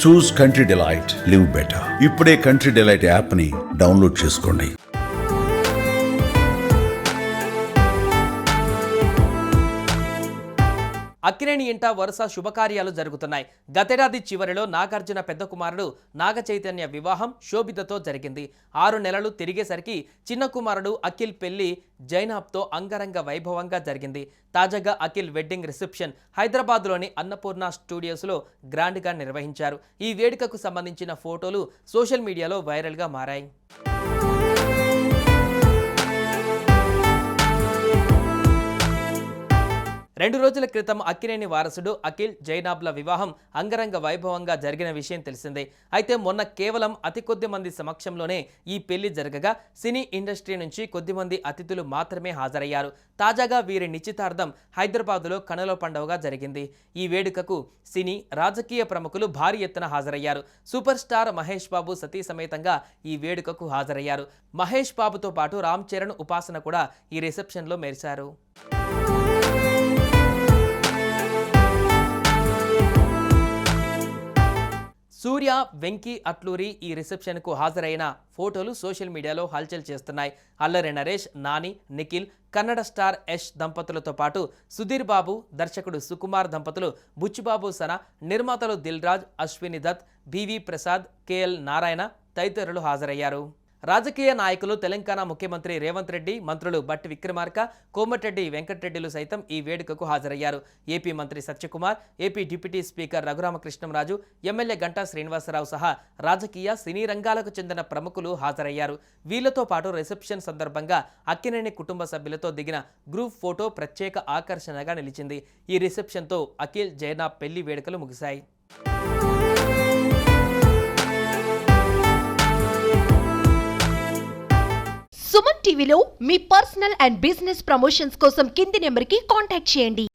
చూస్ country delight, live better. ఇప్పుడే country delight app ని download చేసుకోండి. అక్కినేని ఇంట వరుస శుభకార్యాలు జరుగుతున్నాయి. గతేడాది చివరిలో నాగార్జున పెద్ద కుమారుడు నాగ చైతన్య వివాహం శోభితతో జరిగింది. 6 నెలలు తిరిగేసరికి చిన్న కుమారుడు అఖిల్ పెళ్లి జైనాబ్తో అంగరంగ వైభవంగా జరిగింది. తాజాగా అఖిల్ వెడ్డింగ్ రిసెప్షన్ హైదరాబాద్లోని అన్నపూర్ణ స్టూడియోస్లో గ్రాండ్గా నిర్వహించారు. ఈ వేడుకకు సంబంధించిన ఫోటోలు సోషల్ మీడియాలో వైరల్గా మారాయి. 2 రోజుల క్రితం అక్కినేని వారసుడు అఖిల్ జైనాబ్ల వివాహం అంగరంగ వైభవంగా జరిగిన విషయం తెలిసిందే. అయితే మొన్న కేవలం అతి కొద్ది మంది సమక్షంలోనే ఈ పెళ్లి జరగగా సినీ ఇండస్ట్రీ నుంచి కొద్దిమంది అతిథులు మాత్రమే హాజరయ్యారు. తాజాగా వీరి నిశ్చితార్థం హైదరాబాద్లో కనుల పండుగగా జరిగింది. ఈ వేడుకకు సినీ రాజకీయ ప్రముఖులు భారీ ఎత్తున హాజరయ్యారు. సూపర్ స్టార్ మహేష్ బాబు సతీ సమేతంగా ఈ వేడుకకు హాజరయ్యారు. మహేష్ బాబుతో పాటు రామ్ చరణ్, ఉపాసన కూడా ఈ రిసెప్షన్లో మెరిశారు. సూర్య, వెంకీ అట్లూరి ఈ రిసెప్షన్కు హాజరైన ఫోటోలు సోషల్ మీడియాలో హల్చల్ చేస్తున్నాయి. అల్లరి నరేష్, నాని, నిఖిల్, కన్నడ స్టార్ యష్ దంపతులతో పాటు సుధీర్ బాబు, దర్శకుడు సుకుమార్ దంపతులు, బుచ్చిబాబు సన, నిర్మాతలు దిల్ రాజ్, అశ్విని దత్, బివి ప్రసాద్, కేఎల్ నారాయణ తదితరులు హాజరయ్యారు. రాజకీయ నాయకులు, తెలంగాణ ముఖ్యమంత్రి రేవంత్ రెడ్డి, మంత్రులు బట్టి విక్రమార్క, కోమటిరెడ్డి వెంకటరెడ్డిలు సైతం ఈ వేడుకకు హాజరయ్యారు. ఏపీ మంత్రి Satyakumar, AP deputy speaker Raghuramakrishnamraju, MLA Ganta Srinivasarao సహా రాజకీయ, సినీ రంగాలకు చెందిన ప్రముఖులు హాజరయ్యారు. వీళ్లతో పాటు రిసెప్షన్ సందర్భంగా అక్కినేని కుటుంబ సభ్యులతో దిగిన గ్రూప్ ఫోటో ప్రత్యేక ఆకర్షణగా నిలిచింది. ఈ రిసెప్షన్తో అఖిల్ జైనాబ్ పెళ్లి వేడుకలు ముగిశాయి. సుమన్ టీవీలో మీ పర్సనల్ అండ్ బిజినెస్ ప్రమోషన్స్ కోసం కింది నెంబర్కి కాంటాక్ట్ చేయండి.